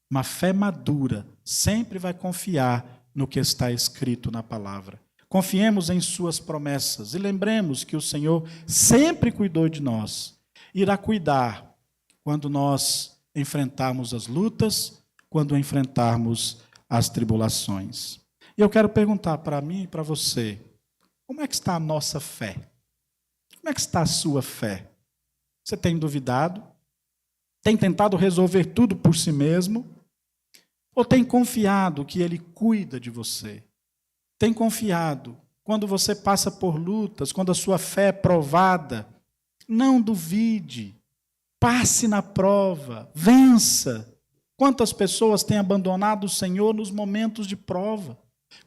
uma fé madura sempre vai confiar no que está escrito na palavra. Confiemos em suas promessas e lembremos que o Senhor sempre cuidou de nós. Irá cuidar quando nós enfrentarmos as lutas, quando enfrentarmos as tribulações. E eu quero perguntar para mim e para você, como é que está a nossa fé? Como é que está a sua fé? Você tem duvidado? Tem tentado resolver tudo por si mesmo? Ou tem confiado que Ele cuida de você? Tem confiado quando você passa por lutas, quando a sua fé é provada? Não duvide, passe na prova, vença. Quantas pessoas têm abandonado o Senhor nos momentos de prova?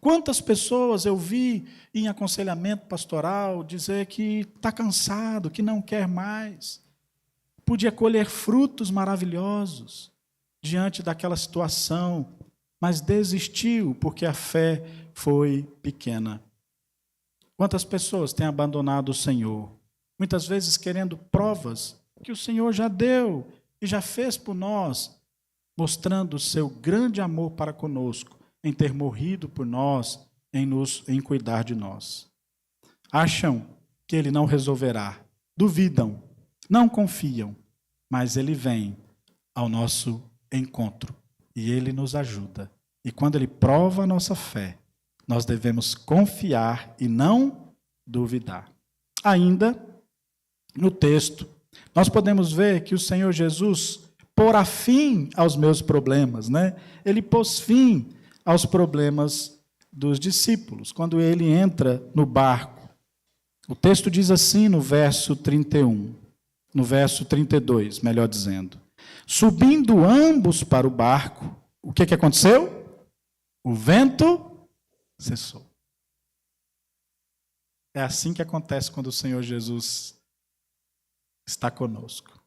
Quantas pessoas eu vi em aconselhamento pastoral dizer que está cansado, que não quer mais? podia colher frutos maravilhosos diante daquela situação, mas desistiu porque a fé foi pequena. Quantas pessoas têm abandonado o Senhor? Muitas vezes querendo provas que o Senhor já deu e já fez por nós, mostrando o seu grande amor para conosco, em ter morrido por nós, em cuidar de nós. Acham que Ele não resolverá, duvidam, não confiam, mas Ele vem ao nosso encontro e Ele nos ajuda. E quando Ele prova a nossa fé, nós devemos confiar e não duvidar. Ainda, no texto, nós podemos ver que o Senhor Jesus porá fim aos meus problemas, né? Ele pôs fim aos problemas dos discípulos, quando ele entra no barco. O texto diz assim no verso 31, no verso 32, melhor dizendo. Subindo ambos para o barco, o que aconteceu? O vento cessou. É assim que acontece quando o Senhor Jesus está conosco.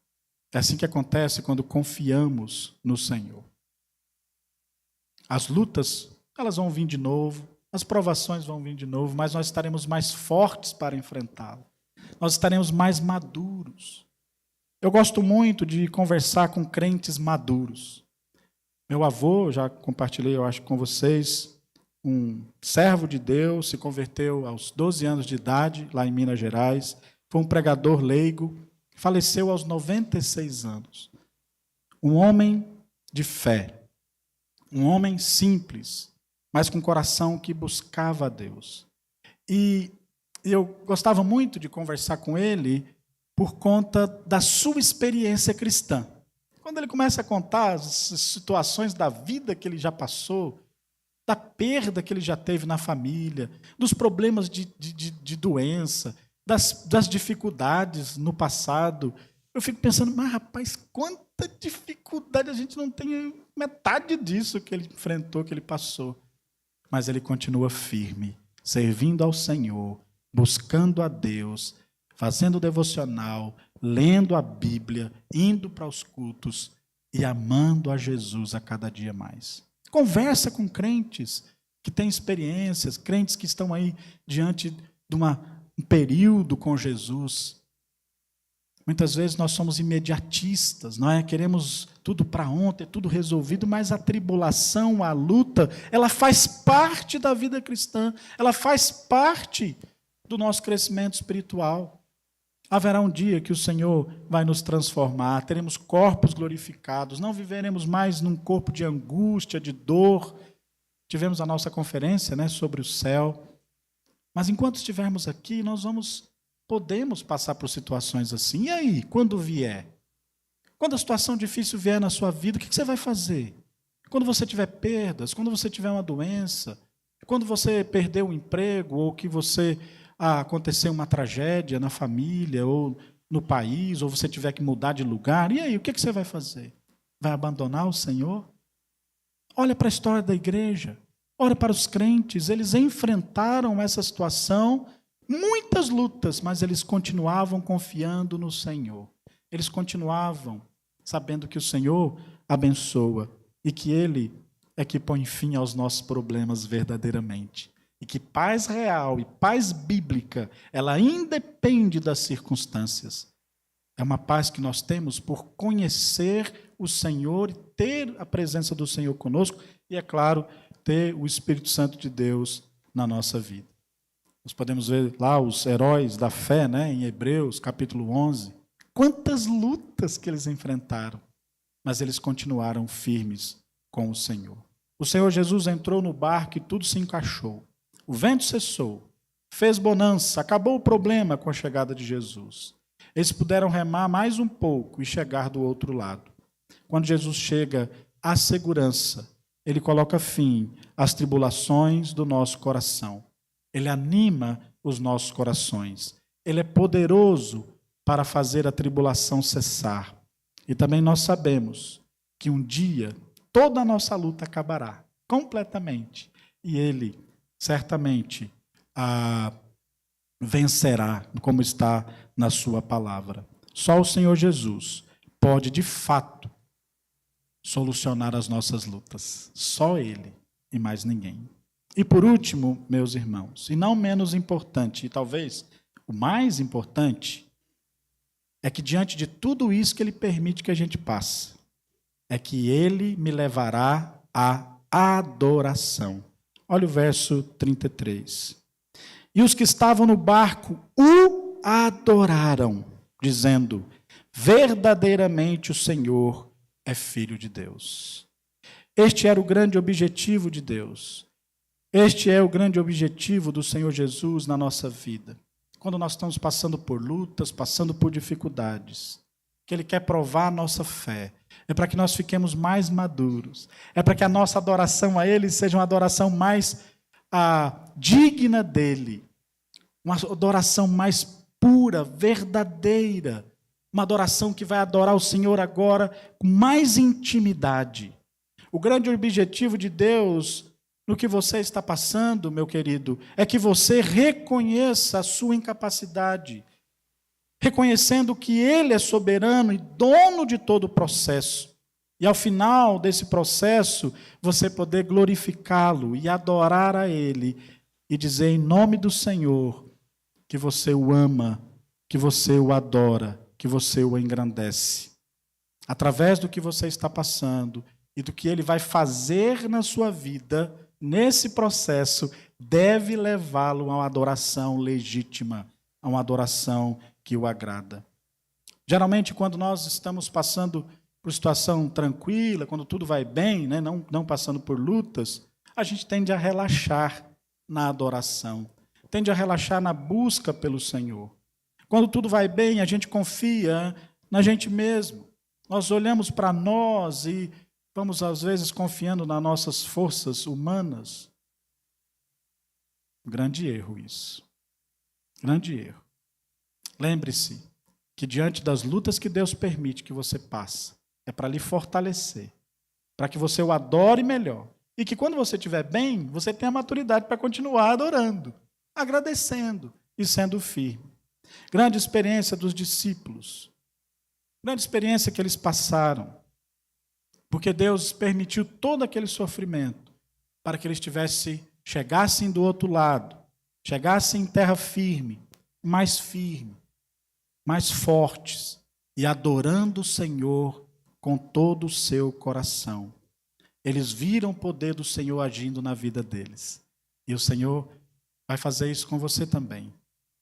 É assim que acontece quando confiamos no Senhor. As lutas, elas vão vir de novo, as provações vão vir de novo, mas nós estaremos mais fortes para enfrentá-las. Nós estaremos mais maduros. Eu gosto muito de conversar com crentes maduros. Meu avô, já compartilhei, eu acho, com vocês, um servo de Deus, se converteu aos 12 anos de idade, lá em Minas Gerais, foi um pregador leigo, faleceu aos 96 anos. Um homem de fé, um homem simples, mas com um coração que buscava a Deus. E eu gostava muito de conversar com ele por conta da sua experiência cristã. Quando ele começa a contar as situações da vida que ele já passou, da perda que ele já teve na família, dos problemas de doença, das dificuldades no passado, eu fico pensando, mas rapaz, quanta dificuldade, a gente não tem metade disso que ele enfrentou, que ele passou. Mas ele continua firme, servindo ao Senhor, buscando a Deus, fazendo devocional, lendo a Bíblia, indo para os cultos e amando a Jesus a cada dia mais. Conversa com crentes que têm experiências, crentes que estão aí diante de um período com Jesus. Muitas vezes nós somos imediatistas, não é? Queremos tudo para ontem, tudo resolvido, mas a tribulação, a luta, ela faz parte da vida cristã, ela faz parte do nosso crescimento espiritual. Haverá um dia que o Senhor vai nos transformar, teremos corpos glorificados, não viveremos mais num corpo de angústia, de dor. Tivemos a nossa conferência, né, sobre o céu. Mas enquanto estivermos aqui, nós podemos passar por situações assim. E aí, quando vier? Quando a situação difícil vier na sua vida, o que você vai fazer? Quando você tiver perdas, quando você tiver uma doença, quando você perder o emprego, ou que acontecer uma tragédia na família, ou no país, ou você tiver que mudar de lugar, e aí, o que você vai fazer? Vai abandonar o Senhor? Olha para a história da igreja, olha para os crentes, eles enfrentaram essa situação, muitas lutas, mas eles continuavam confiando no Senhor. Eles continuavam sabendo que o Senhor abençoa e que Ele é que põe fim aos nossos problemas verdadeiramente. E que paz real e paz bíblica, ela independe das circunstâncias. É uma paz que nós temos por conhecer o Senhor e ter a presença do Senhor conosco e, é claro, ter o Espírito Santo de Deus na nossa vida. Nós podemos ver lá os heróis da fé, né, em Hebreus, capítulo 11. Quantas lutas que eles enfrentaram, mas eles continuaram firmes com o Senhor. O Senhor Jesus entrou no barco e tudo se encaixou. O vento cessou, fez bonança, acabou o problema com a chegada de Jesus. Eles puderam remar mais um pouco e chegar do outro lado. Quando Jesus chega à segurança, Ele coloca fim às tribulações do nosso coração. Ele anima os nossos corações. Ele é poderoso para fazer a tribulação cessar. E também nós sabemos que um dia toda a nossa luta acabará completamente. E Ele certamente vencerá, como está na sua palavra. Só o Senhor Jesus pode, de fato, solucionar as nossas lutas. Só Ele e mais ninguém. E por último, meus irmãos, e não menos importante, e talvez o mais importante, é que diante de tudo isso que Ele permite que a gente passe, é que Ele me levará à adoração. Olha o verso 33. E os que estavam no barco o adoraram, dizendo: verdadeiramente o Senhor é Filho de Deus. Este era o grande objetivo de Deus. Este é o grande objetivo do Senhor Jesus na nossa vida. Quando nós estamos passando por lutas, passando por dificuldades, que Ele quer provar a nossa fé, é para que nós fiquemos mais maduros, é para que a nossa adoração a Ele seja uma adoração mais digna dEle, uma adoração mais pura, verdadeira, uma adoração que vai adorar o Senhor agora com mais intimidade. O grande objetivo de Deus no que você está passando, meu querido, é que você reconheça a sua incapacidade, reconhecendo que Ele é soberano e dono de todo o processo. E ao final desse processo, você poder glorificá-lo e adorar a Ele e dizer em nome do Senhor que você o ama, que você o adora, que você o engrandece. Através do que você está passando e do que Ele vai fazer na sua vida, nesse processo, deve levá-lo a uma adoração legítima, a uma adoração que o agrada. Geralmente, quando nós estamos passando por situação tranquila, quando tudo vai bem, né, não passando por lutas, a gente tende a relaxar na adoração, tende a relaxar na busca pelo Senhor. Quando tudo vai bem, a gente confia na gente mesmo. Nós olhamos para nós e vamos, às vezes, confiando nas nossas forças humanas. Grande erro isso. Grande erro. Lembre-se que diante das lutas que Deus permite que você passe, é para lhe fortalecer, para que você o adore melhor. E que quando você estiver bem, você tenha maturidade para continuar adorando, agradecendo e sendo firme. Grande experiência dos discípulos. Grande experiência que eles passaram. Porque Deus permitiu todo aquele sofrimento para que eles chegassem do outro lado, chegassem em terra firme, mais fortes, e adorando o Senhor com todo o seu coração. Eles viram o poder do Senhor agindo na vida deles. E o Senhor vai fazer isso com você também.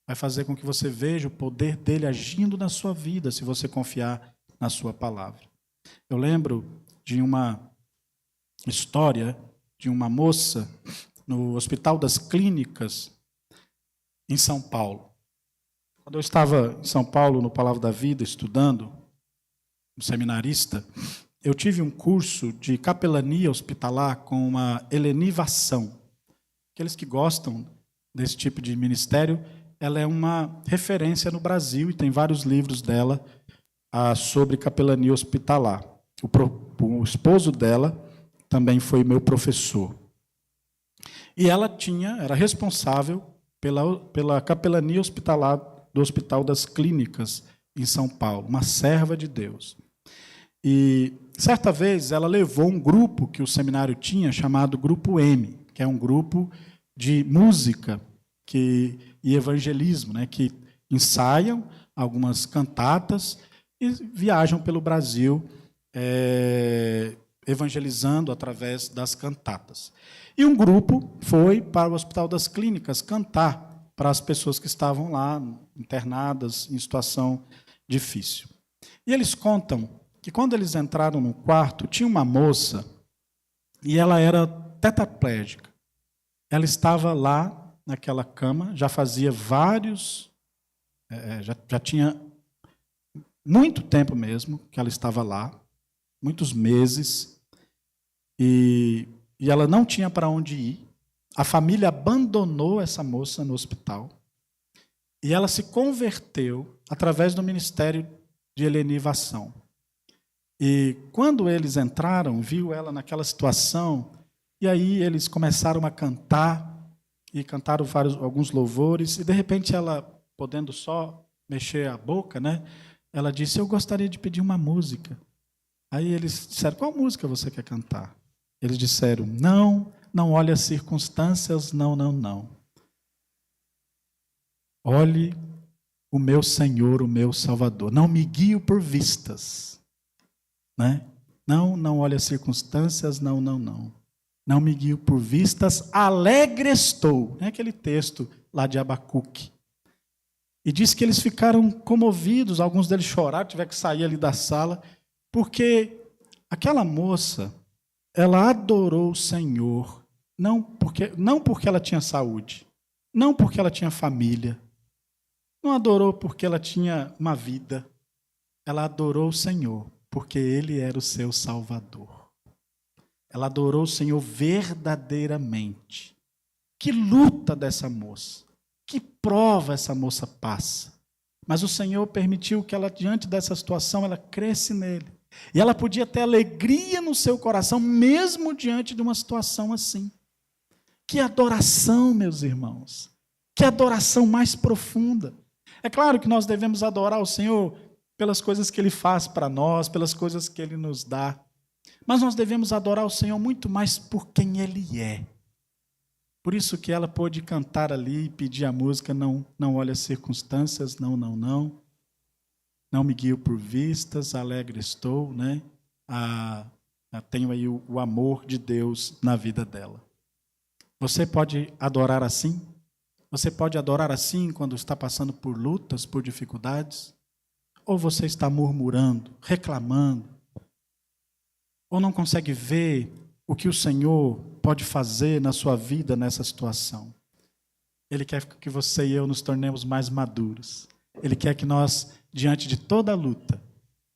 Vai fazer com que você veja o poder dele agindo na sua vida, se você confiar na sua palavra. Eu lembro de uma história de uma moça no Hospital das Clínicas, em São Paulo. Quando eu estava em São Paulo, no Palavra da Vida, estudando, um seminarista, eu tive um curso de capelania hospitalar com uma helenivação. Aqueles que gostam desse tipo de ministério, ela é uma referência no Brasil e tem vários livros dela sobre capelania hospitalar. O esposo dela também foi meu professor. E ela era responsável pela capelania hospitalar do Hospital das Clínicas em São Paulo, uma serva de Deus. E certa vez ela levou um grupo que o seminário tinha chamado Grupo M, que é um grupo de música e evangelismo, né, que ensaiam algumas cantatas e viajam pelo Brasil evangelizando através das cantatas. E um grupo foi para o Hospital das Clínicas cantar para as pessoas que estavam lá, internadas, em situação difícil. E eles contam que quando eles entraram no quarto, tinha uma moça, e ela era tetraplégica. Ela estava lá, naquela cama, já fazia já tinha muito tempo mesmo que ela estava lá, muitos meses, e ela não tinha para onde ir. A família abandonou essa moça no hospital, e ela se converteu através do ministério de helenivação. E quando eles entraram, viu ela naquela situação, e aí eles começaram a cantar, e cantaram alguns louvores, e de repente ela, podendo só mexer a boca, né, ela disse: eu gostaria de pedir uma música. Aí eles disseram: qual música você quer cantar? Eles disseram: não olhe as circunstâncias, não. Olhe o meu Senhor, o meu Salvador. Não me guio por vistas. Né? Não olhe as circunstâncias, não. Não me guio por vistas, alegre estou. É aquele texto lá de Abacuque. E diz que eles ficaram comovidos, alguns deles choraram, tiveram que sair ali da sala, porque aquela moça, ela adorou o Senhor, não porque ela tinha saúde, não porque ela tinha família, não adorou porque ela tinha uma vida, ela adorou o Senhor porque Ele era o seu Salvador. Ela adorou o Senhor verdadeiramente. Que luta dessa moça, que prova essa moça passa. Mas o Senhor permitiu que ela, diante dessa situação, ela cresce nele. E ela podia ter alegria no seu coração, mesmo diante de uma situação assim. Que adoração, meus irmãos. Que adoração mais profunda. É claro que nós devemos adorar o Senhor pelas coisas que Ele faz para nós, pelas coisas que Ele nos dá. Mas nós devemos adorar o Senhor muito mais por quem Ele é. Por isso que ela pôde cantar ali e pedir a música: não olhe as circunstâncias, não me guio por vistas, alegre estou, né? Tenho aí o amor de Deus na vida dela. Você pode adorar assim? Você pode adorar assim quando está passando por lutas, por dificuldades? Ou você está murmurando, reclamando? Ou não consegue ver o que o Senhor pode fazer na sua vida nessa situação? Ele quer que você e eu nos tornemos mais maduros. Ele quer que nós, diante de toda a luta,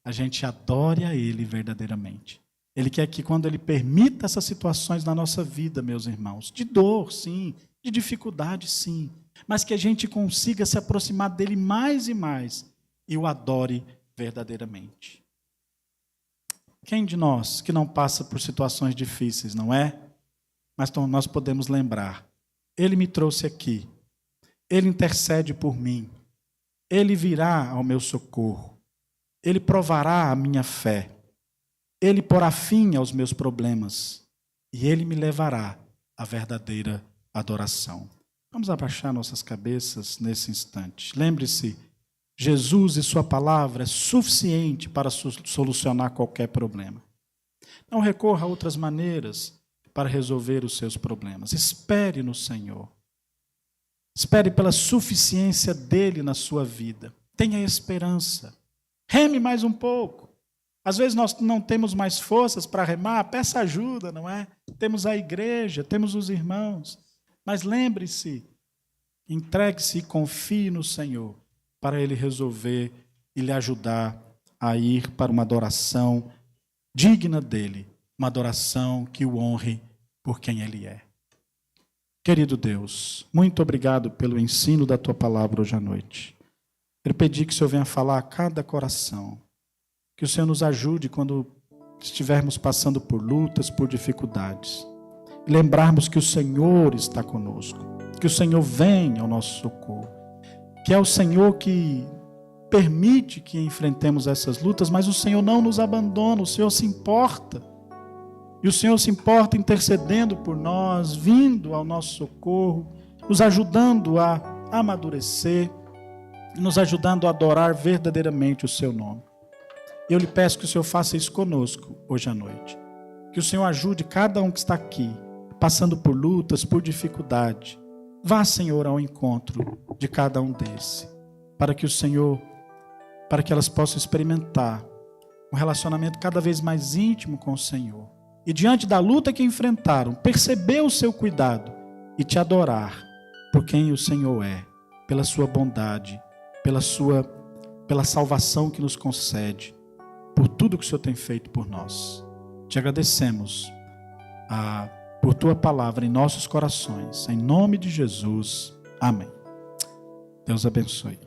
a gente adore a Ele verdadeiramente. Ele quer que quando Ele permita essas situações na nossa vida, meus irmãos, de dor, sim, de dificuldade, sim, mas que a gente consiga se aproximar dEle mais e mais e o adore verdadeiramente. Quem de nós que não passa por situações difíceis, não é? Mas nós podemos lembrar: Ele me trouxe aqui, Ele intercede por mim, Ele virá ao meu socorro, Ele provará a minha fé, Ele porá fim aos meus problemas e Ele me levará à verdadeira adoração. Vamos abaixar nossas cabeças nesse instante. Lembre-se, Jesus e sua palavra é suficiente para solucionar qualquer problema. Não recorra a outras maneiras para resolver os seus problemas. Espere no Senhor. Espere pela suficiência dele na sua vida. Tenha esperança. Reme mais um pouco. Às vezes nós não temos mais forças para remar, peça ajuda, não é? Temos a igreja, temos os irmãos. Mas lembre-se, entregue-se e confie no Senhor para Ele resolver e lhe ajudar a ir para uma adoração digna dEle, uma adoração que o honre por quem Ele é. Querido Deus, muito obrigado pelo ensino da Tua palavra hoje à noite. Quero pedir que o Senhor venha falar a cada coração, que o Senhor nos ajude quando estivermos passando por lutas, por dificuldades, e lembrarmos que o Senhor está conosco, que o Senhor vem ao nosso socorro, que é o Senhor que permite que enfrentemos essas lutas, mas o Senhor não nos abandona, o Senhor se importa. E o Senhor se importa intercedendo por nós, vindo ao nosso socorro, nos ajudando a amadurecer, nos ajudando a adorar verdadeiramente o seu nome. Eu lhe peço que o Senhor faça isso conosco hoje à noite. Que o Senhor ajude cada um que está aqui, passando por lutas, por dificuldade. Vá, Senhor, ao encontro de cada um desses, para que elas possam experimentar um relacionamento cada vez mais íntimo com o Senhor. E diante da luta que enfrentaram, perceber o seu cuidado e te adorar por quem o Senhor é, pela sua bondade, pela salvação que nos concede, por tudo que o Senhor tem feito por nós. Te agradecemos por tua palavra em nossos corações. Em nome de Jesus. Amém. Deus abençoe.